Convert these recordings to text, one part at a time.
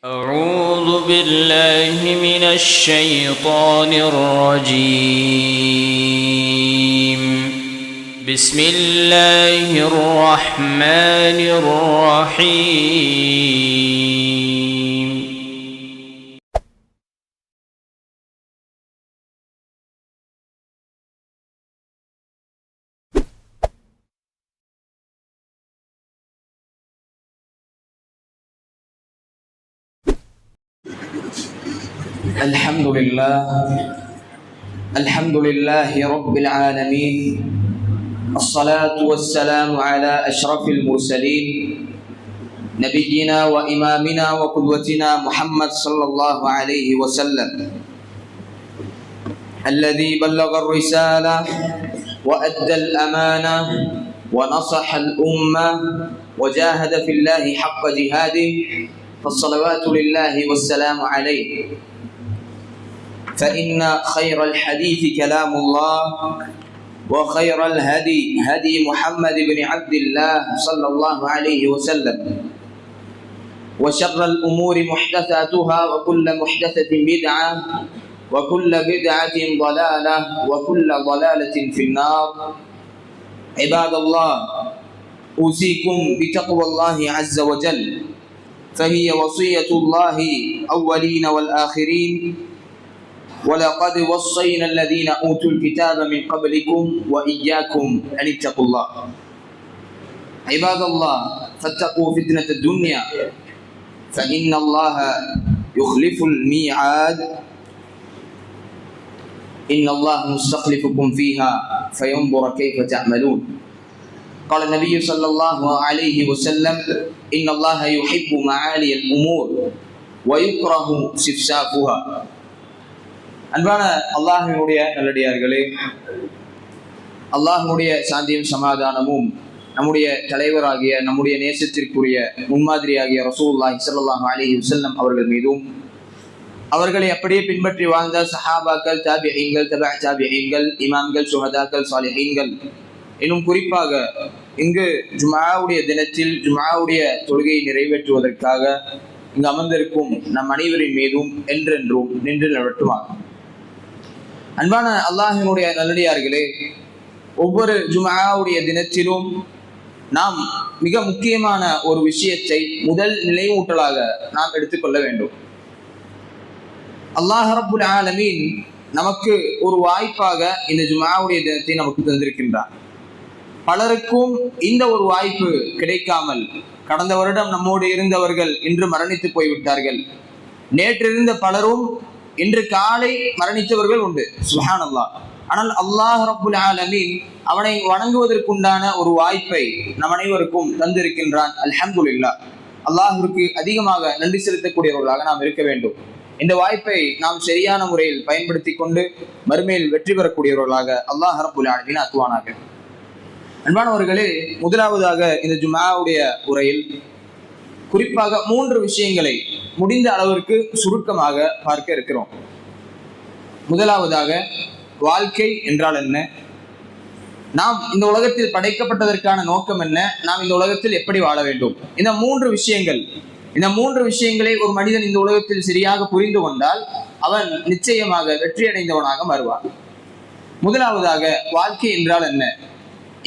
أعوذ بالله من الشيطان الرجيم. بسم الله الرحمن الرحيم. الحمد لله رب العالمين، الصلاة والسلام على أشرف المرسلين نبينا وإمامنا وقدوتنا محمد صلى الله عليه وسلم، الذي بلغ الرسالة وأدى الأمانة ونصح الأمة وجاهد في الله حق جهاده، فالصلوات لله والسلام عليه. فإن خير الحديث كلام الله، وخير الهدي هدي محمد بن عبد الله صلى الله عليه وسلم، وشر الأمور محدثاتها، وكل محدثة بدعة، وكل بدعة ضلالة، وكل ضلالة في النار. عباد الله، أوصيكم بتقوى الله عز وجل، فهي وصية الله أولين والآخرين، ولقد وصينا الذين أوتوا الكتاب من قبلكم وإياكم أن اتقوا الله. عباد الله، فاتقوا فتنة الدنيا، فإن الله يخلف الميعاد، إن الله مستخلفكم فيها فينظر كيف تعملون. قال النبي صلى الله عليه وسلم: إن الله يحب معالي الأمور ويكره سفسافها. அன்பான அல்லாஹ்வினுடைய நல்லடியார்களே, அல்லாஹ்வுடைய சாந்தியும் சமாதானமும் நம்முடைய தலைவராகிய நம்முடைய நேசத்திற்குரிய முன்மாதிரியாகிய ரசூலுல்லாஹி ஸல்லல்லாஹு அலைஹி வஸல்லம் அவர்கள் மீதும், அவர்களை அப்படியே பின்பற்றி வாழ்ந்த சஹாபாக்கள், தாபிஈன்கள், தபஅ தாபிஈன்கள், இமாம்கள், சுஹதாக்கள், சாலிஹீன்கள், இன்னும் குறிப்பாக இங்கு ஜும்ஆவுடைய தினத்தில் ஜும்ஆவுடைய தொழுகையை நிறைவேற்றுவதற்காக இங்கு அமர்ந்திருக்கும் நம் அனைவரின் மீதும் என்றென்றும் நின்று நிலவட்டுமாகும். அன்பான அல்லாஹ்வினுடைய நல்லடியார்களே, ஒவ்வொரு ஜும்ஆவுடைய தினத்திலும் நாம் மிக முக்கியமான ஒரு விஷயத்தை முதல் நினைவூட்டலாக நாம் எடுத்துக்கொள்ள வேண்டும். அல்லாஹ் ரப்புல் ஆலமீன் நமக்கு ஒரு வாய்ப்பாக இந்த ஜும்ஆவுடைய தினத்தை நமக்கு தந்திருக்கின்றார். பலருக்கும் இந்த ஒரு வாய்ப்பு கிடைக்காமல், கடந்த வருடம் நம்மோடு இருந்தவர்கள் இன்று மரணித்து போய்விட்டார்கள். நேற்று இருந்த பலரும் இன்று காலை மரணித்தவர்கள் உண்டு. சுப்ஹானல்லாஹ். ஆனால் அல்லாஹ் ரப்புல் ஆலமீன் அவனை வணங்குவதற்குண்டான ஒரு வாய்ப்பை நம் அனைவருக்கும் தந்திருக்கின்றான். அல்ஹம்துலில்லாஹ். அல்லாஹ்விற்கு அதிகமாக நன்றி செலுத்தக்கூடியவர்களாக நாம் இருக்க வேண்டும். இந்த வாய்ப்பை நாம் சரியான முறையில் பயன்படுத்தி கொண்டு மறுமையில் வெற்றி பெறக்கூடியவர்களாக அல்லாஹ் ரப்புல் ஆலமீன் ஆக்குவானாக. அன்பானவர்களே, முதலாவதாக இந்த ஜும்ஆவுடைய உரையில் குறிப்பாக 3 விஷயங்களை முடிந்த அளவிற்கு சுருக்கமாக பார்க்க இருக்கிறோம். முதலாவதாக, வாழ்க்கை என்றால் என்ன, நாம் இந்த உலகத்தில் படைக்கப்பட்டதற்கான நோக்கம் என்ன, நாம் இந்த உலகத்தில் எப்படி வாழ வேண்டும். இந்த 3 விஷயங்களை ஒரு மனிதன் இந்த உலகத்தில் சரியாக புரிந்து கொண்டால் அவன் நிச்சயமாக வெற்றி அடைந்தவனாக மாறுவான். முதலாவதாக, வாழ்க்கை என்றால் என்ன?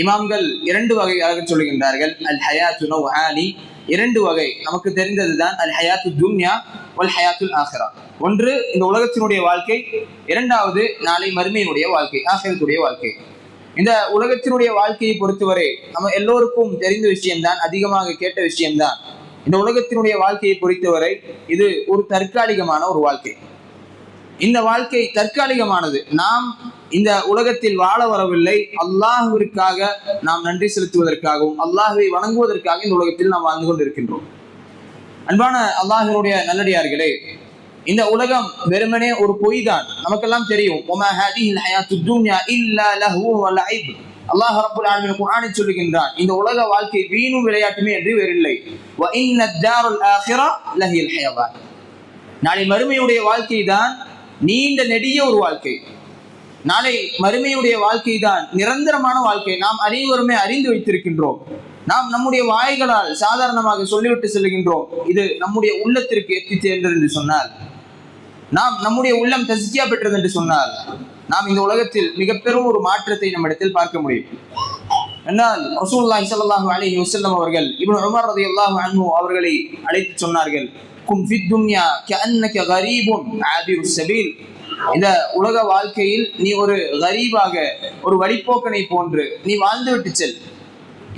இமாம்கள் 2 வகையாக சொல்லுகின்றார்கள். அல் ஹயாத்து நௌஆனி, 2 வகை நமக்கு தெரிந்ததுதான். அல் ஹயாத்து துன்யா வல் ஹயாத்துல் ஆஹிரா. ஒன்று இந்த உலகத்தினுடைய வாழ்க்கை, இரண்டாவது நாளை மறுமையினுடைய வாழ்க்கை, ஆஹிரத்துடைய வாழ்க்கை. இந்த உலகத்தினுடைய வாழ்க்கையை பொறுத்தவரை நம்ம எல்லோருக்கும் தெரிந்த விஷயம்தான், அதிகமாக கேட்ட விஷயம்தான். இந்த உலகத்தினுடைய வாழ்க்கையை பொறுத்தவரை இது ஒரு தற்காலிகமான ஒரு வாழ்க்கை. இந்த வாழ்க்கை தற்காலிகமானது. நாம் இந்த உலகத்தில் வாழ வரவில்லை, அல்லாஹ்விற்காக நாம் நன்றி செலுத்துவதற்காகவும் அல்லாஹ்வை வணங்குவதற்காக இந்த உலகத்தில் நாம் வாழ்ந்து கொண்டிருக்கின்றோம். அன்பான அல்லாஹ்வினுடைய நல்லடியார்களே, இந்த உலகம் வெறுமனே ஒரு பொய் தான், நமக்கெல்லாம் தெரியும். வமா ஹாதிஹில் ஹயாத்துத் துன்யா இல்லா லஹ்வு வ லஇப். அல்லாஹ் ரப்புல் ஆலமீன் குர்ஆனில் சொல்லுகின்றான், இந்த உலக வாழ்க்கை வீணும் விளையாட்டுமே என்று வேறில்லை. வ இன்னத் தாருல் ஆখিরা லஹில் ஹயவான். நாளை மறுமையுடைய வாழ்க்கை தான் நீண்ட நெடிய ஒரு வாழ்க்கை. நாளை மறுமையுடைய வாழ்க்கை தான் நிரந்தரமான வாழ்க்கை. நாம் அனைவருமே அறிந்து வைத்திருக்கின்றோம். நாம் நம்முடைய வாய்களால் சாதாரணமாக சொல்லிவிட்டு செல்கின்றோம், இது நம்முடைய உள்ளத்திற்கு எத்தி சேர்ந்தது என்று சொன்னால், நாம் நம்முடைய உள்ளம் தஸ்கியா பெற்றது என்று சொன்னால், நாம் இந்த உலகத்தில் மிக பெரும் ஒரு மாற்றத்தை நம்மிடத்தில் பார்க்க முடியும். என்றால் ரசூலுல்லாஹி ஸல்லல்லாஹு அலைஹி வஸல்லம் அவர்கள் இப்னு உமர் ரலியல்லாஹு அன்ஹு அவர்களை அழைத்து சொன்னார்கள், குன் ஃபித் துன்யா கஅன்னக கரீபுன் ஆபிரு ஸபீல். இந்த உலக வாழ்க்கையில் நீ ஒரு கரீபாக, ஒரு வழிப்போக்கனை போன்று நீ வாழ்ந்துவிட்டு செல்.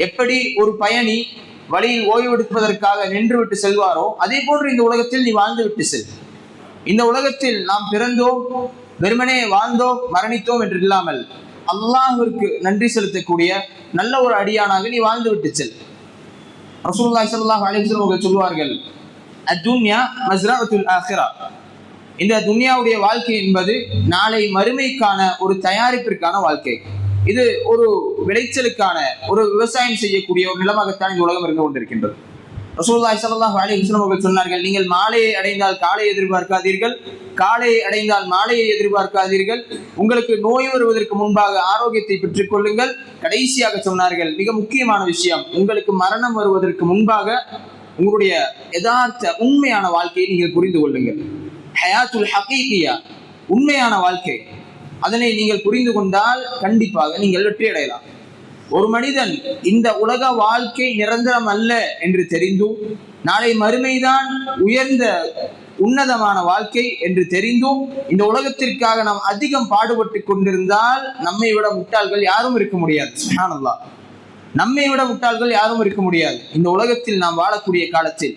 எப்படி ஒரு பயணி வழியில் ஓய்வெடுப்பதற்காக நின்றுவிட்டு செல்வாரோ அதே போன்று இந்த உலகத்தில் நீ வாழ்ந்துவிட்டு செல். இந்த உலகத்தில் நாம் பிறந்தோம், வெறுமனே வாழ்ந்தோம், மரணித்தோம் என்று இல்லாமல் அல்லாஹ்விற்கு நன்றி செலுத்தக்கூடிய நல்ல ஒரு அடியானாக நீ வாழ்ந்து விட்டு செல். ரசூலுல்லாஹி ஸல்லல்லாஹு அலைஹி வஸல்லம் அவர்கள் சொல்வார்கள், அத்துன்யா மஸ்ரஅத்துல் ஆখিরা. இந்த துன்யாவுடைய வாழ்க்கை என்பது நாளை மறுமைக்கான ஒரு தயாரிப்பிற்கான வாழ்க்கை. இது ஒரு விளைச்சலுக்கான, ஒரு விவசாயம் செய்யக்கூடிய ஒரு நிலமாகத்தான் இந்த உலகம் இருந்து கொண்டிருக்கின்றது. ரசூலுல்லாஹி ஸல்லல்லாஹு அலைஹி வஸல்லம் அவர்கள் சொன்னார்கள், நீங்கள் மாலையை அடைந்தால் காலையை எதிர்பார்க்காதீர்கள், காலையை அடைந்தால் மாலையை எதிர்பார்க்காதீர்கள், உங்களுக்கு நோய் வருவதற்கு முன்பாக ஆரோக்கியத்தை பெற்றுக் கொள்ளுங்கள். கடைசியாக சொன்னார்கள், மிக முக்கியமான விஷயம், உங்களுக்கு மரணம் வருவதற்கு முன்பாக உங்களுடைய யதார்த்த உண்மையான வாழ்க்கையை நீங்கள் புரிந்து கொள்ளுங்கள். ஹயாத்துல் ஹகீகியா, உண்மையான வாழ்க்கை, அதனை நீங்கள் புரிந்து கொண்டால் கண்டிப்பாக நீங்கள் வெற்றி அடையலாம். ஒரு மனிதன் இந்த உலக வாழ்க்கை நிரந்தரம் அல்ல என்று தெரிந்தும், நாளை மறுமைதான் உயர்ந்த உன்னதமான வாழ்க்கை என்று தெரிந்தும் இந்த உலகத்திற்காக நாம் அதிகம் பாடுபட்டு கொண்டிருந்தால் நம்மை விட முட்டாள்கள் யாரும் இருக்க முடியாது. சுப்ஹானல்லாஹ், நம்மை விட முட்டாள்கள் யாரும் இருக்க முடியாது. இந்த உலகத்தில் நாம் வாழக்கூடிய காலத்தில்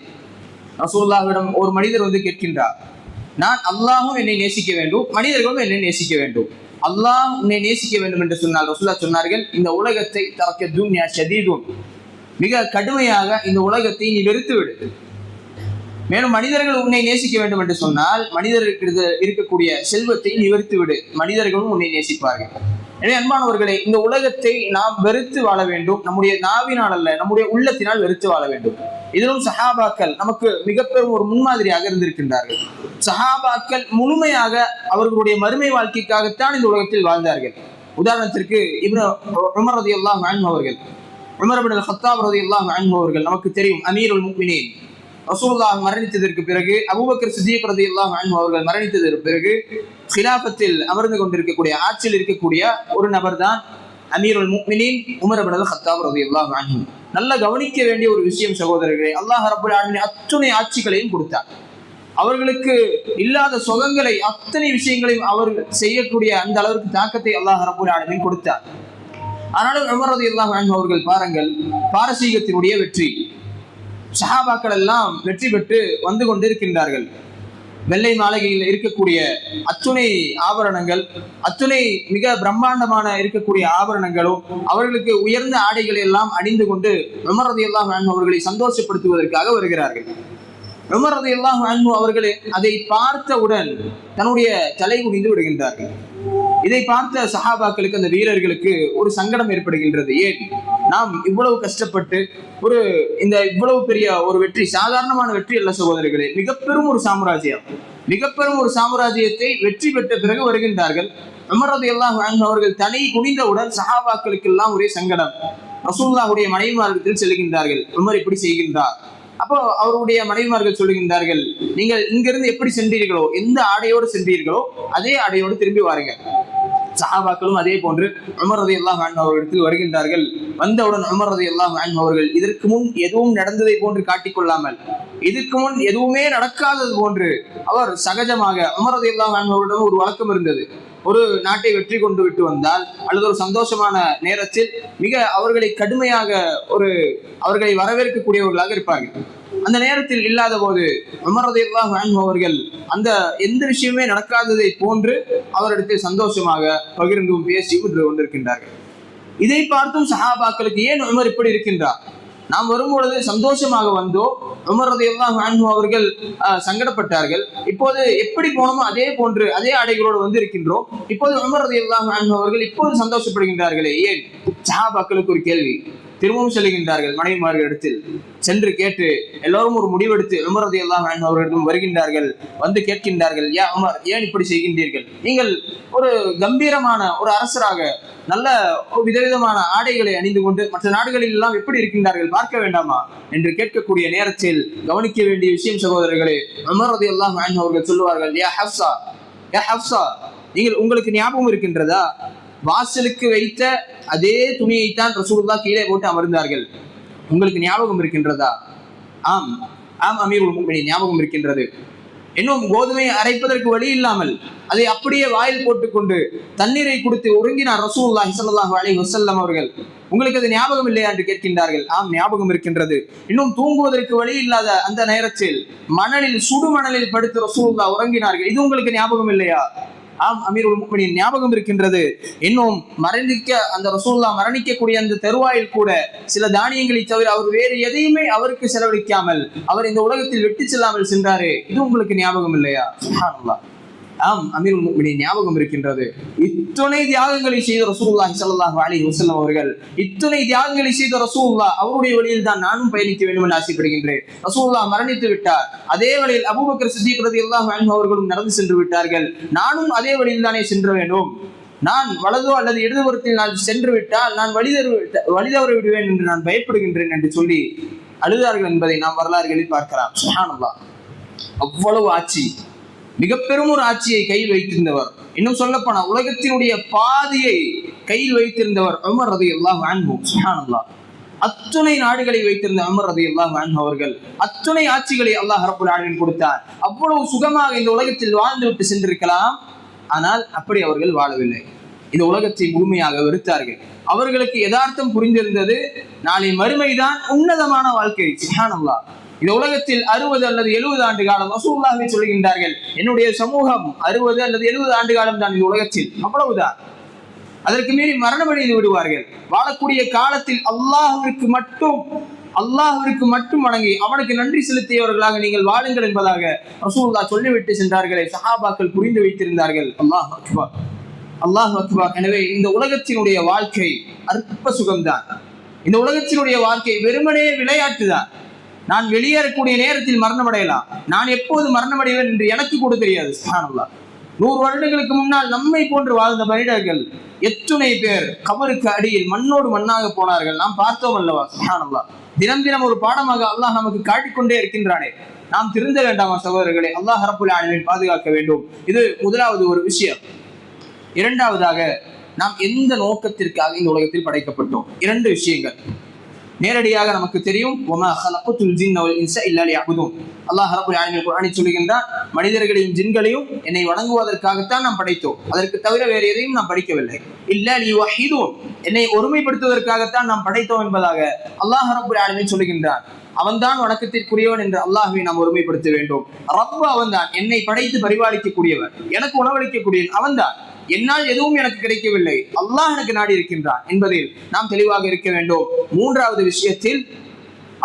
ரசூலுல்லாஹ்விடம் ஒரு மனிதர் வந்து கேட்கின்றார், நான் அல்லாஹும் என்னை நேசிக்க வேண்டும், மனிதர்களும் என்னை நேசிக்க வேண்டும். அல்லாஹ் உன்னை நேசிக்க வேண்டும் என்று சொன்னால் ரசூலுல்லாஹ் சொன்னார்கள், இந்த உலகத்தை தரக்க துன்யா ஷதீதுன், மிக கடுமையாக இந்த உலகத்தை நீ வெறுத்து விடு. மேலும் மனிதர்கள் உன்னை நேசிக்க வேண்டும் என்று சொன்னால் மனிதர்களுக்கு இருக்கக்கூடிய செல்வத்தை நீ வெறுத்து விடு, மனிதர்களும் உன்னை நேசிப்பார்கள். எனவே அன்பானவர்களே, இந்த உலகத்தை நாம் வெறுத்து வாழ வேண்டும். நம்முடைய நாவினால் அல்ல, நம்முடைய உள்ளத்தினால் வெறுத்து வாழ வேண்டும். இதிலும் சஹாபாக்கள் நமக்கு மிக பெரும் ஒரு முன்மாதிரியாக இருந்திருக்கின்றார்கள். சஹாபாக்கள் முழுமையாக அவர்களுடைய மறுமை வாழ்க்கைக்காகத்தான் இந்த உலகத்தில் வாழ்ந்தார்கள். உதாரணத்திற்கு இப்னு உமர் ரலியல்லாஹு அன்ஹு அவர்கள், உமர் இப்னு அல்-கத்தாப் ரலியல்லாஹு அன்ஹு அவர்கள் நமக்கு தெரியும், அமீருல் முஃமினீன். ரசூலுல்லாஹ் மரணித்ததற்கு பிறகு, அபூபக்கர் சித்திக் ரலியல்லாஹு அன்ஹு அவர்கள் மரணித்ததற்கு பிறகு கிலாபத்தில் அமர்ந்து கொண்டிருக்கக்கூடிய, ஆட்சியில் இருக்கக்கூடிய ஒரு நபர் தான் அமீருல் முஃமினீன் உமர் இப்னு அல்-கத்தாப் ரலியல்லாஹு அன்ஹு. நல்ல கவனிக்க வேண்டிய ஒரு விஷயம் சகோதரர்களே, அல்லாஹ் ரப்பல் ஆலமீன் அத்துணை ஆட்சிகளையும் கொடுத்தார். அவர்களுக்கு இல்லாத சுகங்களை, அத்தனை விஷயங்களையும் அவர்கள் செய்யக்கூடிய அந்த அளவிற்கு தாக்கத்தை அல்லாஹ் ரப்பல் ஆலமீன் கொடுத்தார். ஆனாலும் உமர் ரலியல்லாஹு அன்ஹு அவர்கள் பாருங்கள், பாரசீகத்தினுடைய வெற்றி, சஹாபாக்கள் எல்லாம் வெற்றி பெற்று வந்து கொண்டிருக்கின்றார்கள். வெள்ளை மாளிகையில் இருக்கக்கூடிய அத்துணை ஆபரணங்கள், அத்துணை மிக பிரம்மாண்டமான இருக்கக்கூடிய ஆபரணங்களும், அவர்களுக்கு உயர்ந்த ஆடைகளை எல்லாம் அணிந்து கொண்டு உமர் ரலியல்லாஹு அன்ஹு அவர்களை சந்தோஷப்படுத்துவதற்காக வருகிறார்கள். உமர் ரலியல்லாஹு அன்ஹு அவர்களே அதை பார்த்தவுடன் தன்னுடைய தலை குனிந்து விடுகின்றார்கள். இதை பார்த்த சஹாபாக்களுக்கு, அந்த வீரர்களுக்கு ஒரு சங்கடம் ஏற்படுகின்றது. ஏன், நாம் இவ்வளவு கஷ்டப்பட்டு இந்த இவ்வளவு பெரிய ஒரு வெற்றி, சாதாரணமான வெற்றி அல்ல சகோதரர்களே, மிக பெரும் ஒரு சாம்ராஜ்யம், மிக பெரும் ஒரு சாம்ராஜ்யத்தை வெற்றி பெற்ற பிறகு வருகின்றார்கள். உமர் ரலியல்லாஹு அன்ஹு அவர்கள் தலை குனிந்தவுடன் சஹாபாக்களுக்கு எல்லாம் ஒரே சங்கடம். ரசூலுல்லாஹுடைய மனைவிமார்களிடத்தில் செல்கின்றார்கள், உமர் இப்படி செய்கின்றார். அப்போ அவருடைய மனைவிமார்கள் சொல்லுகின்றார்கள், நீங்கள் இங்கிருந்து எப்படி சென்றீர்களோ, எந்த ஆடையோடு சென்றீர்களோ அதே ஆடையோடு திரும்பி வாருங்கள். சஹாபாக்களும் அதே போன்று உமர் ரலியல்லாஹு அன்ஹு அவர்களிடத்தில் வருகின்றார்கள். வந்தவுடன் உமர் ரலியல்லாஹு அன்ஹு அவர்கள் இதற்கு முன் எதுவும் நடந்ததை போன்று காட்டிக்கொள்ளாமல், இதற்கு முன் எதுவுமே நடக்காதது போன்று அவர் சகஜமாக, உமர் ரலியல்லாஹு அன்ஹு அவர்களிடம் ஒரு வழக்கம் இருந்தது, ஒரு நாட்டை வெற்றி கொண்டு விட்டு வந்தால் அல்லது ஒரு சந்தோஷமான நேரத்தில் மிக அவர்களை கடுமையாக அவர்களை வரவேற்கக்கூடியவர்களாக இருப்பார்கள். அந்த நேரத்தில் இல்லாத போது உமர் ரலியல்லாஹு அன்ஹு அவர்கள் அந்த எந்த விஷயமே நடக்காததை போன்று அவரிடத்தில் சந்தோஷமாக பகிர்ந்தும் பேசியும் இருந்து கொண்டிருக்கின்றார்கள். இதை பார்த்தும் சஹாபாக்களுக்கு, ஏன் உமர் இப்படி இருக்கின்றார், நாம் வரும்பொழுது சந்தோஷமாக வந்தோம், உமர் ரலியல்லாஹு அன்ஹு அவர்கள் சங்கடப்பட்டார்கள், இப்போது எப்படி போனோமோ அதே போன்று அதே ஆடைகளோடு வந்து இருக்கின்றோம், இப்போது உமர் ரலியல்லாஹு அன்ஹு அவர்கள் இப்போது சந்தோஷப்படுகின்றார்களே ஏன்? சஹாபாக்களுக்கு ஒரு கேள்வி. திரும்பவும் செல்கின்றார்கள் மனைவிமார்களிடத்தில். சென்று கேட்டு எல்லோரும் ஒரு முடிவெடுத்து உமர் ரலியல்லாஹு அன்ஹு அவர்களிடம் வருகின்றார்கள். வந்து கேட்கின்றார்கள், யா உமர், ஏன் இப்படி செய்கின்றீர்கள்? நீங்கள் ஒரு கம்பீரமான ஒரு அரசராக நல்ல விதவிதமான ஆடைகளை அணிந்து கொண்டு மற்ற நாடுகளில் எல்லாம் எப்படி இருக்கின்றார்கள், பார்க்க வேண்டாமா என்று கேட்கக்கூடிய நேரத்தில் கவனிக்க வேண்டிய விஷயம் சகோதரர்களே, உமர் ரலியல்லாஹு அன்ஹு அவர்கள் சொல்லுவார்கள், யா ஹப்ஸா, நீங்கள் உங்களுக்கு ஞாபகம் இருக்கின்றதா, வாசலுக்கு வைத்த அதே துணியைத்தான் ரசூலுல்லாஹ் கீழே போட்டு அமர்ந்தார்கள். உங்களுக்கு ஞாபகம் இருக்கின்றதா? ஆம் ஆம் அமீருல் முஃமினீன், ஞாபகம் இருக்கின்றது. இன்னும் கோதுமையை அரைப்பதற்கு வழி இல்லாமல் அதை அப்படியே வாயில் போட்டுக்கொண்டு தண்ணீரை கொடுத்து உறங்கினார் ரசூலுல்லாஹி ஸல்லல்லாஹு அலைஹி வஸல்லம் அவர்கள். உங்களுக்கு அது ஞாபகம் இல்லையா என்று கேட்கின்றார்கள். ஆம், ஞாபகம் இருக்கின்றது. இன்னும் தூங்குவதற்கு வழி இல்லாத அந்த நேரத்தில் மணலில், சுடு மணலில் படுத்து ரசூலுல்லாஹ் உறங்கினார்கள். இது உங்களுக்கு ஞாபகம் இல்லையா? ஆம் அமீருல் முஃமினீன், ஞாபகம் இருக்கின்றது. இன்னும் அந்த ரசூலுல்லாஹ் மரணிக்கக்கூடிய அந்த தருவாயில் கூட சில தானியங்களை தவிர அவர் வேறு எதையுமே அவருக்கு செலவழிக்காமல் அவர் இந்த உலகத்தில் வெட்டி செல்லாமல் சென்றாரே, இது உங்களுக்கு ஞாபகம் இல்லையா? சுப்ஹானல்லாஹ். ஆம் அமீருல் முஃமினீன், ஞாபகம் இருக்கின்றது. இத்துணை தியாகங்களை செய்த ரசூலுல்லாஹி ஸல்லல்லாஹு அலைஹி வஸல்லம் அவர்கள், இத்துணை தியாகங்களை செய்த ரசூலுல்லாஹ் அவருடைய வழியில் தான் நானும் பயணிக்க வேண்டும் என்று ஆசைப்படுகின்றேன். ரசூலுல்லாஹ் மரணித்து விட்டார். அதே வழியில் அபூபக்கர் சித்திக் ரலியல்லாஹு அன்ஹு அவர்களும் நடந்து சென்று விட்டார்கள். நானும் அதே வழியில் தானே சென்ற வேண்டும். நான் வலதோ அல்லது இடதுபுறத்தில் நான் சென்று விட்டால் நான் வழிதவற விடுவேன் என்று நான் பயப்படுகின்றேன் என்று சொல்லி அழுதார்கள் என்பதை நாம் வரலாறுகளில் பார்க்கலாம். சுப்ஹானல்லாஹ். அவ்வளவு ஆட்சி, மிக பெரும் ஒரு ஆட்சியை கையில் வைத்திருந்தவர். இன்னும் சொல்லப்போனா உலகத்தினுடைய பாதியை கையில் வைத்திருந்தவர் உமர் ரலியல்லாஹு அன்ஹு. சுப்ஹானல்லாஹ். அத்துணை நாடுகளை வைத்திருந்த உமர் ரலியல்லாஹு அன்ஹு அவர்கள் அத்துணை ஆட்சிகளை அல்லாஹ் ரப்பல் ஆலமீன் கொடுத்தார். அவ்வளவு சுகமாக இந்த உலகத்தில் வாழ்ந்து விட்டு சென்றிருக்கலாம். ஆனால் அப்படி அவர்கள் வாழவில்லை. இந்த உலகத்தை முழுமையாக வெறுத்தார்கள். அவர்களுக்கு யதார்த்தம் புரிந்திருந்தது, நாளை மறுமைதான் உன்னதமான வாழ்க்கை. சுப்ஹானல்லாஹ். இந்த உலகத்தில் 60 அல்லது 70 ஆண்டு காலம் ரசூலுல்லாஹி சொல்கின்றார்கள், என்னுடைய சமூகம் 60 அல்லது 70 ஆண்டு காலம் தான் இந்த உலகத்தில், அவ்வளவுதான். அதற்கு மீறி மரணமடைந்து விடுவார்கள். வாழக்கூடிய காலத்தில் அல்லாஹ்விற்கு மட்டும் வணங்கி அவனுக்கு நன்றி செலுத்தியவர்களாக நீங்கள் வாழுங்கள் என்பதாக ரசூலுல்லாஹ் சொல்லிவிட்டு சென்றார்களே, சஹாபாக்கள் புரிந்து வைத்திருந்தார்கள். அல்லாஹ் அக்பர், அல்லாஹ் அக்பர். எனவே இந்த உலகத்தினுடைய வாழ்க்கை அற்ப சுகம்தான். இந்த உலகத்தினுடைய வாழ்க்கை வெறுமனே விளையாட்டு தான். நான் வெளியேறக்கூடிய நேரத்தில் மரணம் அடையலாம். நான் எப்போது மரணம் அடைவேன் என்று எனக்கு கூட தெரியாது. சுப்ஹானல்லாஹ். 100 வருடங்களுக்கு முன்னால் நம்மை போன்று வாழ்ந்த மனிதர்கள் எத்துணை பேர் கபருக்கு அடியில் மண்ணோடு மண்ணாக போனார்கள், நாம் பார்த்தோம் அல்லவா? சுப்ஹானல்லாஹ். தினம் தினம் ஒரு பாடமாக அல்லாஹ் நமக்கு காட்டிக்கொண்டே இருக்கின்றானே, நாம் திருந்த வேண்டாமா சகோதரர்களே? அல்லாஹ் ரப்பல் ஆலமீன் பாதுகாக்க வேண்டும். இது முதலாவது ஒரு விஷயம். இரண்டாவதாக, நாம் எந்த நோக்கத்திற்காக இந்த உலகத்தில் படைக்கப்பட்டோம்? 2 விஷயங்கள் நேரடியாக நமக்கு தெரியும். வமா ஹலக்துல் ஜின்ன வல் இன்ஸ இல்லா லியஅபுதூன். அல்லாஹ் ரப்பல் ஆலமீன் குர்ஆனில் சொல்கின்றான், மனிதர்களையும் ஜின்களையும் என்னை வணங்குவதற்காகத்தான் நாம் படைத்தோம், அதற்கு தவிர வேறு எதையும் நாம் படைக்கவில்லை. இல்லா லியுவஹிதூன், என்னை ஒருமைப்படுத்துவதற்காகத்தான் நாம் படைத்தோம் என்பதாக அல்லாஹ் ரப்பல் ஆலமீன் சொல்கின்றான். அவன்தான் வணக்கத்திற்குரியவன் என்று அல்லாஹ்வை நாம் ஒருமைப்படுத்த வேண்டும். ரப்பு அவன்தான், என்னை படைத்து பரிபாலிக்கக்கூடியவன், எனக்கு உணவளிக்கக்கூடியவன் அவன்தான். என்னால் எதுவும் எனக்கு கிடைக்கவில்லை, அல்லாஹ் எனக்கு நாடி இருக்கின்றான் என்பதில் நாம் தெளிவாக இருக்க வேண்டும். மூன்றாவது விஷயத்தில்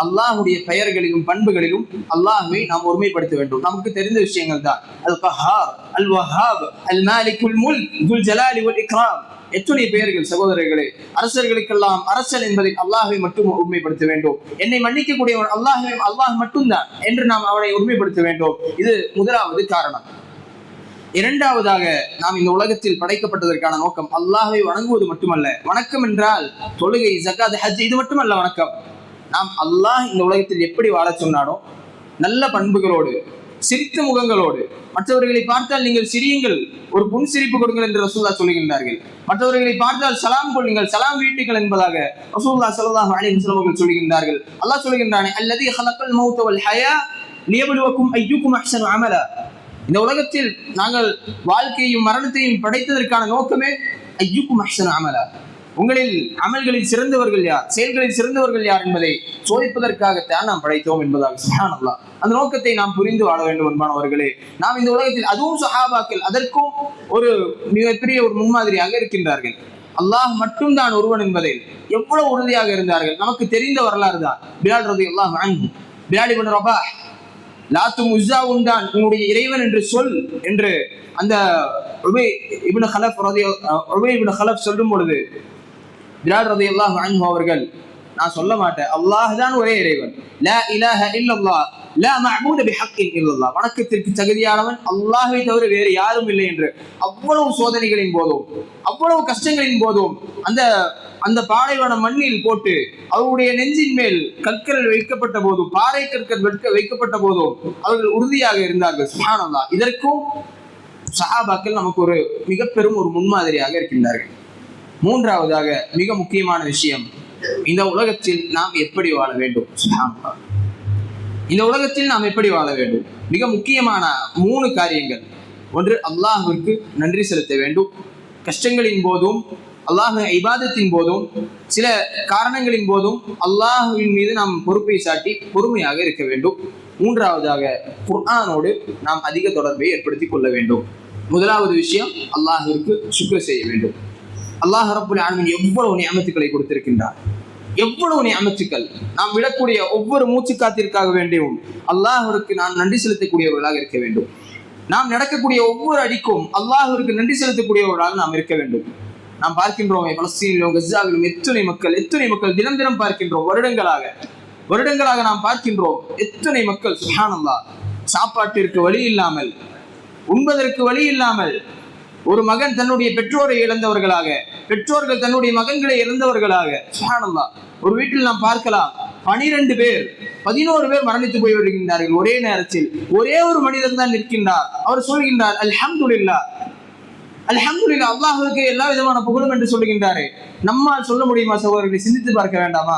அல்லாஹுடைய பெயர்களிலும் பண்புகளிலும் அல்லாஹ்வை நாம் ஒருமைப்படுத்த வேண்டும். நமக்கு தெரிந்த விஷயங்கள் தான். அல் கஹார், அல் வஹாப், அல் மாலிகுல் முல்க், துல் ஜலாலி வல் இக்ராம். எத்தனை பெயர்கள் சகோதரர்களே! அரசர்களுக்கெல்லாம் அரசன் என்பதில் அல்லாஹ்வை மட்டும் ஒருமைப்படுத்த வேண்டும். என்னை மன்னிக்கக்கூடியவன் அல்லாஹ் மட்டும்தான் என்று நாம் அவனை ஒருமைப்படுத்த வேண்டும். இது முதலாவது காரணம். இரண்டாவதாக, நாம் இந்த உலகத்தில் படைக்கப்பட்டதற்கான நோக்கம் அல்லாஹ்வை வணங்குவது மட்டுமல்ல. வணக்கம் என்றால் தொழுகை, ஜகாத், ஹஜ், இது மட்டுமல்ல வணக்கம். நாம் அல்லாஹ் இந்த உலகத்தில் எப்படி வாழ சொன்னானோ நல்ல பண்புகளோடு, சிரித்த முகங்களோடு, மற்றவர்களை பார்த்தால் நீங்கள் சிரியுங்கள், ஒரு புன் சிரிப்பு கொடுங்கள் என்று ரசூலுல்லாஹ் சொல்கின்றார்கள். மற்றவர்களை பார்த்தால் சலாம் கொள்ளுங்கள், சலாம் வீட்டுகள் என்பதாக ரசூலுல்லாஹ் ஸல்லல்லாஹு அலைஹி வஸல்லம் அவர்கள் சொல்கின்றார்கள். அல்லாஹ் சொல்கின்றானே, அல்லதி ஹலக்கல் மௌத வல் ஹயா லியப்லுவக்கும் அய்யுக்கும் அஹ்ஸனு அமலா. இந்த உலகத்தில் நாங்கள் வாழ்க்கையையும் மரணத்தையும் படைத்ததற்கான நோக்கமே அய்யுக்கும் அஹ்ஸனு அமலா, உங்களில் அமல்களில் சிறந்தவர்கள் யார், செயல்களில் சிறந்தவர்கள் யார் என்பதை சோதிப்பதற்காகத்தான் நாம் படைத்தோம் என்பதாக. சுப்ஹானல்லாஹ். அந்த நோக்கத்தை நாம் புரிந்து வாழ வேண்டும் என்பானவர்களே. நாம் இந்த உலகத்தில், அதுவும் சஹாபாக்கள் அதற்கும் ஒரு மிகப்பெரிய ஒரு முன்மாதிரியாக இருக்கின்றார்கள். அல்லாஹ் மட்டும்தான் ஒருவன் என்பதில் எவ்வளவு உறுதியாக இருந்தார்கள். நமக்கு தெரிந்த வரலாறு தான். பிலால் ரலியல்லாஹு அன்ஹு, பிலால் இப்னு ரபாஹ், லாத்தும் உஸ்ஸாவும் தான் உன்னுடைய இறைவன் என்று சொல் என்று அந்த உபை இப்னு கலஃப் சொல்லும் பொழுது பிலால் ரலியல்லாஹு அன்ஹு அவர்கள் நான் சொல்ல மாட்டேன் அல்லாஹ் தான் ஒரே இறைவன், லா இலாஹ இல்லல்லாஹ் லா மஅபூத பிஹக்கின் இல்லல்லாஹ், வணக்கத்திற்கு தகுதியானவன் அல்லாஹ்வை தவிர வேறு யாரும் இல்லை என்று அவ்வளவு சோதனைகளின் போதும் அவ்வளவு கஷ்டங்களின் போதும் அந்த அந்த பாலைவன மண்ணில் போட்டு அவருடைய நெஞ்சின் மேல் கற்கள் வைக்கப்பட்ட போதும், பாறை கற்கள் வைக்கப்பட்ட போதும் அவர்கள் உறுதியாக இருந்தார்கள். சுப்ஹானல்லாஹ். இதற்கும் சஹாபாக்கள் நமக்கு ஒரு மிக பெரும் ஒரு முன்மாதிரியாக இருக்கின்றார்கள். மூன்றாவதாக மிக முக்கியமான விஷயம், இந்த உலகத்தில் நாம் எப்படி வாழ வேண்டும். சுப்ஹானல்லாஹ். இந்த உலகத்தில் நாம் எப்படி வாழ வேண்டும்? மிக முக்கியமான 3 காரியங்கள். ஒன்று, அல்லாஹ்விற்கு நன்றி செலுத்த வேண்டும். கஷ்டங்களின் போதும் அல்லாஹ் இபாதத்தின் போதும் சில காரணங்களின் போதும் அல்லாஹ்வின் மீது நாம் பொறுப்பை சாட்டி பொறுமையாக இருக்க வேண்டும். மூன்றாவதாக குர்ஆனோடு நாம் அதிக தொடர்பை ஏற்படுத்திக் கொள்ள வேண்டும். முதலாவது விஷயம், அல்லாஹ்விற்கு சுக்ர் செய்ய வேண்டும். அல்லாஹ் ரப்புல் ஆலமீன் எவ்வளவு நிஅமத்துக்களை கொடுத்திருக்கின்றார், எவ்வளவு நிஅமத்துக்கள். நாம் விடக்கூடிய ஒவ்வொரு மூச்சுக்காத்திற்காக வேண்டியும் அல்லாஹ்விற்கு நாம் நன்றி செலுத்தக்கூடியவர்களாக இருக்க வேண்டும். நாம் நடக்கக்கூடிய ஒவ்வொரு அடிக்கும் அல்லாஹ்விற்கு நன்றி செலுத்தக்கூடியவர்களாக நாம் இருக்க வேண்டும். நாம் பார்க்கின்றோம் பலஸ்தீனிலும் கஸாவிலும் எத்தனை மக்கள் தினம் தினம் பார்க்கின்றோம். வருடங்களாக நாம் பார்க்கின்றோம் எத்தனை மக்கள் சுப்ஹானல்லாஹ் சாப்பாட்டிற்கு வழி இல்லாமல், உண்பதற்கு வழி இல்லாமல், ஒரு மகன் தன்னுடைய பெற்றோரை இழந்தவர்களாக, பெற்றோர்கள் தன்னுடைய மகன்களை இழந்தவர்களாக, சுப்ஹானல்லாஹ். ஒரு வீட்டில் நாம் பார்க்கலாம் 12 பேர் 11 பேர் மரணித்து போய் வருகின்றார்கள். ஒரே நேரத்தில் ஒரே ஒரு மனிதன் தான் நிற்கின்றார். அவர் சொல்கின்றார் அல்ஹம்துலில்லாஹ், அல்ஹம்துலில்லாஹ், அல்லாஹ்வுக்கு எல்லா விதமான புகழும் என்று சொல்லுகின்றாரே. நம்மால் சொல்ல முடியுமா சகோதரர்களை? சிந்தித்து பார்க்க வேண்டாமா?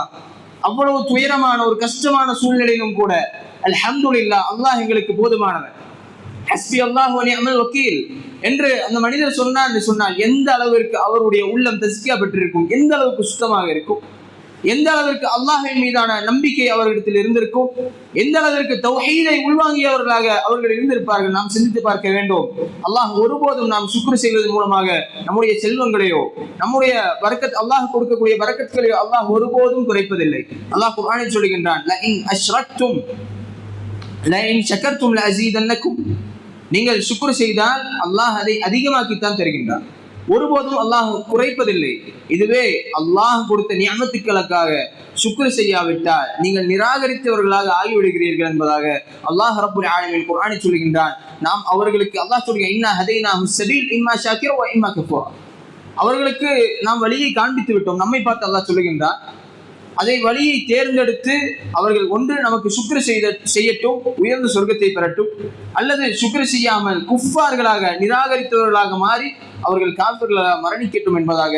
அவ்வளவு துயரமான ஒரு கஷ்டமான சூழ்நிலையிலும் கூட அல்ஹம்துலில்லாஹ், அல்லாஹ் எங்களுக்கு போதுமானவர், ஹஸ்பி அல்லாஹ் வ நிஅமல் வக்கீல் என்று அந்த மனிதர் சொன்னார் என்று சொன்னால் எந்த அளவிற்கு அவருடைய உள்ளம் தஸ்கியா பெற்றிருக்கும், எந்த அளவுக்கு சுத்தமாக இருக்கும், எந்த அளவிற்கு அல்லாஹ்வின் மீதான நம்பிக்கை அவர்களிடத்தில் இருந்திருக்கும், எந்த அளவிற்கு தௌஹீதை உள்வாங்கியவர்களாக அவர்கள் இருந்திருப்பார்கள். நாம் சிந்தித்து பார்க்க வேண்டும். அல்லாஹ் ஒருபோதும் நாம் சுக்ர் செய்வதன் மூலமாக நம்முடைய செல்வங்களையோ நம்முடைய பரக்கத், அல்லாஹ் கொடுக்கக்கூடிய பரக்கத்துகளையோ அல்லாஹ் ஒருபோதும் குறைப்பதில்லை. அல்லாஹ் குர்ஆனில் சொல்கின்றான், லஇன் அஷ்ரக்தும் லஇன் ஷக்கர்தும் லஅஸீதன்னக்கும், நீங்கள் சுக்ர் செய்தால் அல்லாஹ் அதை அதிகமாக்கித்தான் தருகின்றான், ஒருபோதும் அல்லாஹ் குறைப்பதில்லை. இதுவே அல்லாஹ் கொடுத்த நிஅமத்துக்களுக்காக சுக்ர் செய்யாவிட்டால் நீங்கள் நிராகரித்தவர்களாக ஆகிவிடுகிறீர்கள் என்பதாக அல்லாஹ் ரப்புல் ஆலமீன் குர்ஆனில் சொல்கின்றான். நாம் அவர்களுக்கு அல்லாஹ் சொல்கிறான், இன்னா ஹதைனாஹு ஸபீல் இம்மா ஷாக்கிர வ இம்மா கஃபூரா, அவர்களுக்கு நாம் வழியை காண்பித்து விட்டோம். நம்மை பார்த்து அல்லாஹ் சொல்கின்றான், அதை வழியை தேர்ந்தெடுத்து அவர்கள் ஒன்று நமக்கு சுக்ர் செய்யட்டும், உயர்ந்த சொர்க்கத்தை பெறட்டும், அல்லது சுக்ர் செய்யாமல் குஃபார்களாக நிராகரித்தவர்களாக மாறி அவர்கள் காஃபிர்களாக மரணிக்கட்டும் என்பதாக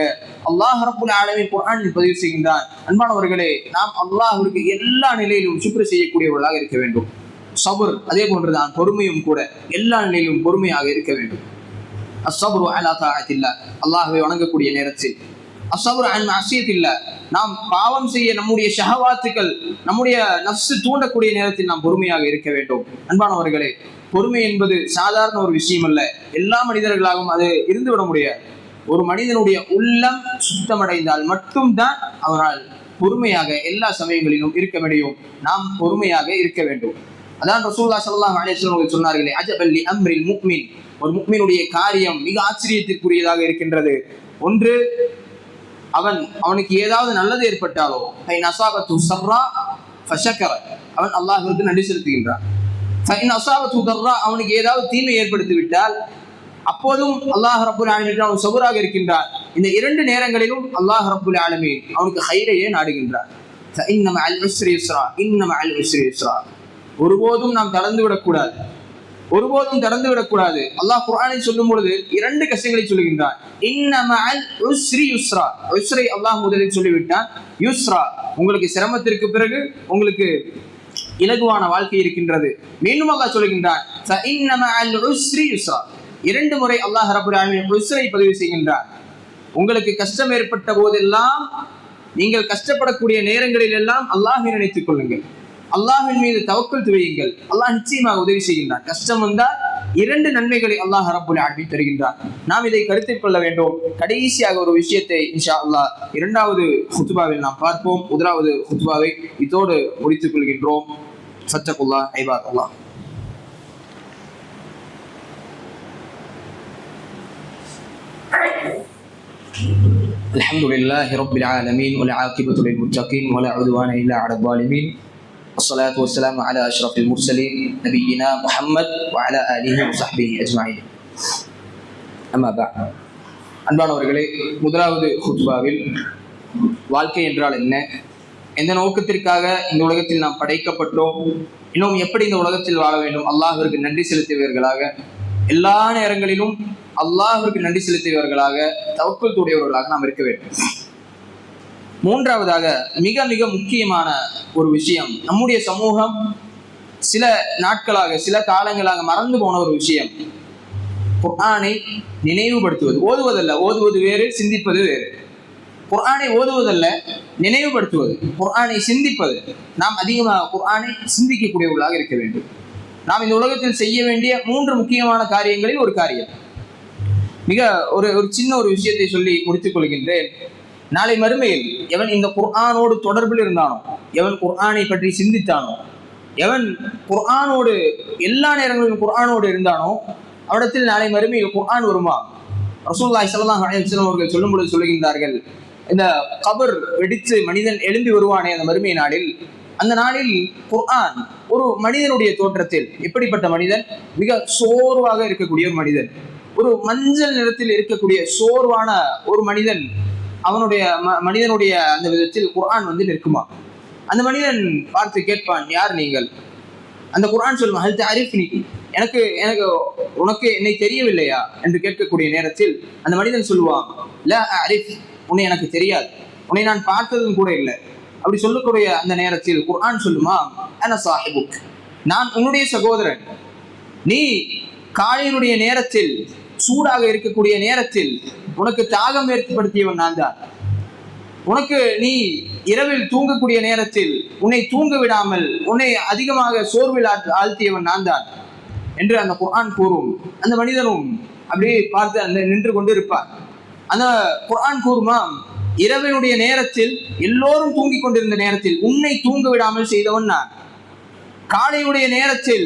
அல்லாஹ் ரப்புல் ஆலமீன் குர்ஆனில் பதிவு செய்கின்றான். அன்பானவர்களே, நாம் அல்லாஹ்விற்கு எல்லா நிலையிலும் சுக்ர் செய்யக்கூடியவர்களாக இருக்க வேண்டும். சபர் அதே போன்றுதான், பொறுமையும் கூட எல்லா நிலையிலும் பொறுமையாக இருக்க வேண்டும். அஸ்ஸப்ரு அலா தாஅத்தில்லாஹ், அல்லாஹ்வை வணங்கக்கூடிய நேரத்தில், அஸ்ஸப்ரு அன் மஅசியத்தில்லாஹ், நாம் பாவம் செய்ய நம்முடைய ஷஹவாத்துக்கள் நம்முடைய நஃப்ஸ் தூண்டக்கூடிய நேரத்தில் நாம் பொறுமையாக இருக்க வேண்டும். அன்பானவர்களே, பொறுமை என்பது சாதாரண ஒரு விஷயம் அல்ல. எல்லா மனிதர்களாகவும் அது இருந்துவிட முடியாது. ஒரு மனிதனுடைய உள்ளம் சுத்தமடைந்தால் மட்டும்தான் அவனால் பொறுமையாக எல்லா சமயங்களிலும் இருக்க முடியும். நாம் பொறுமையாக இருக்க வேண்டும். அதான் ரசூலுல்லாஹி ஸல்லல்லாஹு அலைஹி வஸல்லம் சொன்னார்களே, அஜபல் லி அம்ரில் முஃமின், ஒரு முஃமினுடைய காரியம் மிக ஆச்சரியத்திற்குரியதாக இருக்கின்றது. ஒன்று, அவனுக்கு ஏதாவது நல்லது ஏற்பட்டாலோ ஃபைன் அஸாபத்து ஸர்ரா ஃபஷக்கர, அவன் அல்லாஹ்விற்கு நன்றி செலுத்துகின்றான். ஃபைன் அஸாபத்து தர்ரா, அவனுக்கு ஏதாவது தீமை ஏற்படுத்தி விட்டால் அப்போதும் அல்லாஹ் ரப்புல் ஆலமீன் அவன் சபூராக இருக்கின்றான். இந்த 2 நேரங்களிலும் அல்லாஹ் ரப்புல் ஆலமீன் அவனுக்கு கைரையே நாடுகின்றான். இன்ன மஅல் உஸ்ரி யுஸ்ரா, இன்ன மஅல் உஸ்ரி யுஸ்ரா. ஒருபோதும் நாம் தளர்ந்து விடக்கூடாது, ஒருபோதும் திறந்து விடக்கூடாது. அல்லாஹ் குர்ஆனில் சொல்லும் பொழுது 2 கஷ்டங்களை சொல்லுகின்றான். இன்ன மஅல் உஸ்ரி யுஸ்ரா, உஸ்ரை அல்லாஹ் முதலில் சொல்லிவிட்டான். யுஸ்ரா, உங்களுக்கு சிரமத்திற்கு பிறகு உங்களுக்கு இலகுவான வாழ்க்கை இருக்கின்றது. மீண்டும் அல்லாஹ் சொல்லுகின்றான், இன்ன மஅல் உஸ்ரி யுஸ்ரா. 2 முறை அல்லாஹ் ரப்புல் ஆலமீன் உஸ்ரை பதிவு செய்கின்றான். உங்களுக்கு கஷ்டம் ஏற்பட்ட போதெல்லாம், நீங்கள் கஷ்டப்படக்கூடிய நேரங்களில் எல்லாம் அல்லாஹ்வை நினைத்துக் கொள்ளுங்கள், அல்லாஹ்வின் மீது தவக்கல் வையுங்கள். அல்லாஹ் நிச்சயமாக உதவி செய்கின்றான். கஷ்டம் வந்தால் 2 நன்மைகளை அல்லாஹ் ரப்புல் ஆலமீன் தருகின்றான். நாம் இதை கருத்தில் கொள்ள வேண்டும். கடைசியாக ஒரு விஷயத்தை இன்ஷா அல்லாஹ் 2வது ஹுத்பாவில் நாம் பார்ப்போம். 1வது ஹுத்பாவை இதோடு முடித்துக் கொள்கின்றோம். ஃபத்தகுல்லாஹ் இபாதல்லாஹ். الحمد لله رب العالمين والعاقبة للمتقين ولا عدوان إلا على الظالمين والصلاة والسلام على أشرف المرسلين نبينا محمد وعلى آله وصحبه أجمعين أما بعد அன்பானவர்களே, முதலாவது ஹுத்பாவில் வாழ்க்கை என்றால் என்ன, எந்த நோக்கத்திற்காக இந்த உலகத்தில் நாம் படைக்கப்பட்டோம், இன்னும் எப்படி இந்த உலகத்தில் வாழ வேண்டும், அல்லாஹ்விற்கு நன்றி செலுத்தியவர்களாக, எல்லா நேரங்களிலும் அல்லாஹ்விற்கு நன்றி செலுத்தியவர்களாக, தவக்குல் உடையவர்களாக நாம் இருக்க வேண்டும். மூன்றாவதாக மிக மிக முக்கியமான ஒரு விஷயம், நம்முடைய சமூகம் சில நாட்களாக சில காலங்களாக மறந்து போன ஒரு விஷயம், குர்ஆனை நினைவுபடுத்துவது. ஓதுவதல்ல, ஓதுவது வேறு, சிந்திப்பது வேறு. குர்ஆனை ஓதுவதல்ல, நினைவுபடுத்துவது, குர்ஆனை சிந்திப்பது. நாம் அதிகமாக குர்ஆனை சிந்திக்கக்கூடியவர்களாக இருக்க வேண்டும். நாம் இந்த உலகத்தில் செய்ய வேண்டிய 3 முக்கியமான காரியங்களில் ஒரு காரியம். மிக ஒரு சின்ன ஒரு விஷயத்தை சொல்லி முடித்துக் கொள்கின்றேன். நாளை மறுமையில் எவன் இந்த குர்ஆனோடு தொடர்பில் இருந்தானோ, எவன் குர்ஆனை பற்றி சிந்தித்தானோ, எவன் குர்ஆனோடு எல்லா நேரங்களிலும் குர்ஆனோடு இருந்தானோ, அவரிடத்தில் நாளை மறுமையில் குர்ஆன் வருமா? ரசூலுல்லாஹி ஸல்லல்லாஹு அலைஹி வஸல்லம் அவர்கள் சொல்லும் பொழுது சொல்லுகின்றார்கள், இந்த கபர் வெடித்து மனிதன் எழும்பி வருவானே அந்த மறுமை நாளில், அந்த நாளில் குர்ஆன் ஒரு மனிதனுடைய தோற்றத்தில், எப்படிப்பட்ட மனிதன், மிக சோர்வாக இருக்கக்கூடிய ஒரு மனிதன், ஒரு மஞ்சள் நிறத்தில் இருக்கக்கூடிய சோர்வான ஒரு மனிதன், அவனுடைய மனிதனுடைய அந்த விதத்தில் குர்ஆன் வந்து நிற்குமா? அந்த மனிதன் பார்த்து கேட்பான், யார் நீங்கள்? அந்த குர்ஆன் சொல்லுமா, ஹல் தஅரிஃப்னி, எனக்கு உனக்கு என்னை தெரியவில்லையா என்று கேட்கக்கூடிய நேரத்தில் அந்த மனிதன் சொல்லுவான், லா அரிஃப், உன்னை எனக்கு தெரியாது, உன்னை நான் பார்த்ததும் கூட இல்லை. அப்படி சொல்லக்கூடிய அந்த நேரத்தில் குர்ஆன் சொல்லுமா, அன சாஹிபுக், நான் உன்னுடைய சகோதரன். நீ காலையினுடைய நேரத்தில், சூடாக இருக்கக்கூடிய நேரத்தில் உனக்கு தாகம் ஏற்படுத்தியவன் நான் தான். உனக்கு நீ இரவில் தூங்கக்கூடிய நேரத்தில் உன்னை தூங்க விடாமல் உன்னை அதிகமாக சோர்வில் ஆழ்த்தியவன் நான் தான் என்று அந்த குர்ஆன் கூறும். அந்த மனிதனும் அப்படியே பார்த்து அந்த நின்று கொண்டு இருப்பார். அந்த குர்ஆன் கூறுமா, இரவினுடைய நேரத்தில் எல்லோரும் தூங்கிக் கொண்டிருந்த நேரத்தில் உன்னை தூங்க விடாமல் செய்தவன் நான். காலையுடைய நேரத்தில்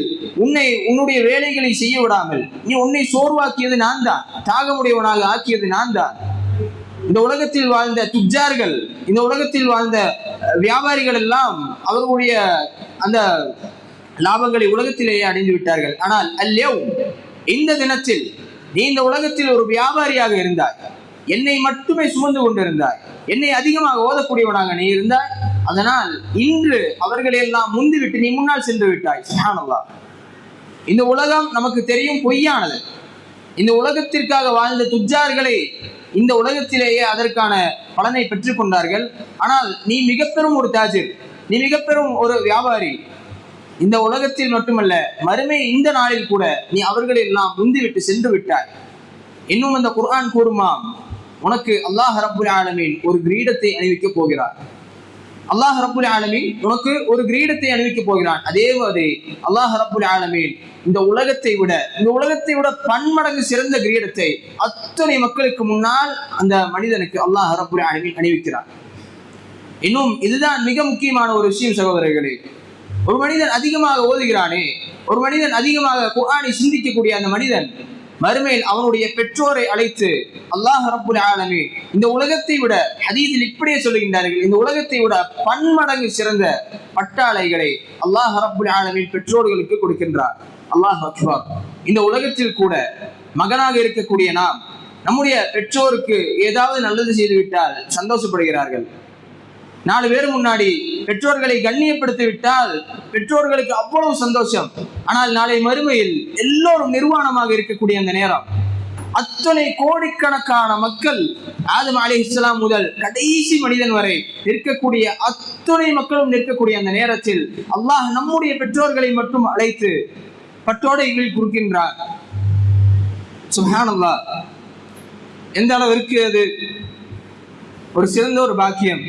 உன்னுடைய வேலைகளை செய்ய விடாமல் நீ உன்னை சோர்வாக்கியது நான் தான், தாகமுடையவனாக ஆக்கியது நான் தான். இந்த உலகத்தில் வாழ்ந்த துஜார்கள், இந்த உலகத்தில் வாழ்ந்த வியாபாரிகள் எல்லாம் அவர்களுடைய அந்த லாபங்களை உலகத்திலேயே அடைந்து விட்டார்கள். ஆனால் அல்லேவ், இந்த தினத்தில் நீ இந்த உலகத்தில் ஒரு வியாபாரியாக இருந்தாய், என்னை மட்டுமே சுமந்து கொண்டிருந்தாய், என்னை அதிகமாக ஓதக்கூடியவனாக நீ இருந்தாய். அதனால் இன்று அவர்களை எல்லாம் முந்திவிட்டு நீ முன்னால் சென்று விட்டாய். சுப்ஹானல்லாஹ். இந்த உலகம் நமக்கு தெரியும் பொய்யானது. இந்த உலகத்திற்காக வாழ்ந்த துஜார்களை இந்த உலகத்திலேயே அதற்கான பலனை பெற்றுக் கொண்டார்கள். ஆனால் நீ மிக பெரும் ஒரு தாஜிர், நீ மிக பெரும் ஒரு வியாபாரி. இந்த உலகத்தில் மட்டுமல்ல, மறுமை இந்த நாளில் கூட நீ அவர்களை எல்லாம் முந்திவிட்டு சென்று விட்டாய். இன்னும் அந்த குர்ஆன் கூறுமா, உனக்கு அல்லாஹ் ரப்புல் ஆலமீன் ஒரு கிரீடத்தை அணிவிக்கப் போகிறார். அல்லாஹ் ரப்புல் ஆலமீன் உனக்கு ஒரு கிரீடத்தை அணிவிக்கப் போகிறான். அதே மாதிரி அல்லாஹ் ரப்புல் ஆலமீன் இந்த உலகத்தை விட பன்மடங்கு சிறந்த கிரீடத்தை அத்தனை மக்களுக்கு முன்னால் அந்த மனிதனுக்கு அல்லாஹ் ரப்புல் ஆலமீன் அணிவிக்கிறார். இன்னும் இதுதான் மிக முக்கியமான ஒரு விஷயம் சகோதரர்களே. ஒரு மனிதன் அதிகமாக ஓதுகிறானே, ஒரு மனிதன் அதிகமாக குர்ஆனை சிந்திக்கக்கூடிய அந்த மனிதன் மறுமையில் அவனுடைய பெற்றோரை அழைத்து அல்லாஹ் ரப்புல் ஆலமீன் இந்த உலகத்தை விட, ஹதீஸில் இப்படியே சொல்லுகின்றார்கள், இந்த உலகத்தை விட பன்மடங்கு சிறந்த பட்டாளைகளை அல்லாஹ் ரப்புல் ஆலமீன் பெற்றோர்களுக்கு கொடுக்கின்றார். அல்லாஹ் அக்பர். இந்த உலகத்தில் கூட மகனாக இருக்கக்கூடிய நாம் நம்முடைய பெற்றோருக்கு ஏதாவது நல்லது செய்துவிட்டால் சந்தோஷப்படுகிறார்கள். 4 பேர் முன்னாடி பெற்றோர்களை கண்ணியப்படுத்தி விட்டால் பெற்றோர்களுக்கு அவ்வளவு சந்தோஷம். ஆனால் நாளை மறுமையில் எல்லோரும் நிர்வாணமாக இருக்கக்கூடிய அந்த நேரம், அத்தனை கோடிக்கணக்கான மக்கள் ஆதம் அலைஹிஸ்ஸலாம் முதல் கடைசி மனிதன் வரை நிற்கக்கூடிய அத்தனை மக்களும் நிற்கக்கூடிய அந்த நேரத்தில் அல்லாஹ் நம்முடைய பெற்றோர்களை மட்டும் அழைத்து பட்டோடைகளில் கொடுக்கின்றார். சுப்ஹானல்லாஹ். எந்த அளவிற்கு அது ஒரு சிறந்த ஒரு பாக்கியம்.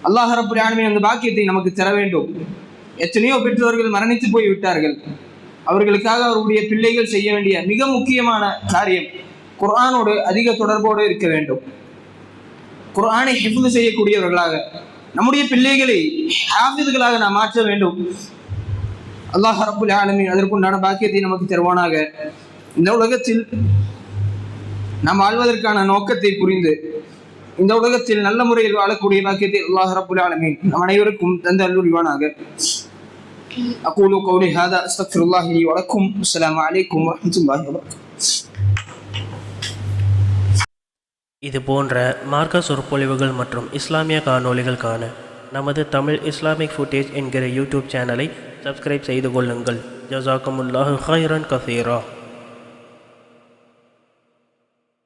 அல்லாஹ் ரப்புல் ஆலமீன் அந்த பாக்கியத்தை நமக்கு தர வேண்டும். எத்தனையோ பெற்றோர்கள் மரணித்து போய் விட்டார்கள். அவர்களுக்காக அவருடைய பிள்ளைகள் செய்ய வேண்டிய மிக முக்கியமான காரியம் குர்ஆனோடு அதிக தொடர்போடு இருக்க வேண்டும். குர்ஆனை ஹிஃப்து செய்யக்கூடியவர்களாக நம்முடைய பிள்ளைகளை ஹாஃபிதுகளாக நாம் மாற்ற வேண்டும். அல்லாஹ் ரப்புல் ஆலமீன் அதற்குண்டான பாக்கியத்தை நமக்கு தருவானாக. இந்த உலகத்தில் நாம் வாழ்வதற்கான நோக்கத்தை புரிந்து இந்த உலகத்தில் நல்ல முறையில் வாழக்கூடிய பாக்கியத்தை அல்லாஹ் ரப்புல் ஆலமீன் நம் அனைவருக்கும் தந்து அருள்வானாக. அகூலு கௌலி ஹாதா அஸ்தக்ஃபிருல்லாஹி லி வ லக்கும். அஸ்ஸலாமு அலைக்கும் வ ரஹ்மத்துல்லாஹி வ பரகாத்துஹு. இது போன்ற மார்க்க சொற்பொழிவுகள் மற்றும் இஸ்லாமிய காணொளிகள் காண நமது தமிழ் இஸ்லாமிக் ஃபுட்டேஜ் என்கிற யூடியூப் சேனலை சப்ஸ்கிரைப் செய்து கொள்ளுங்கள். ஜஸாக்குமுல்லாஹு ஹைரன் கஸீரா.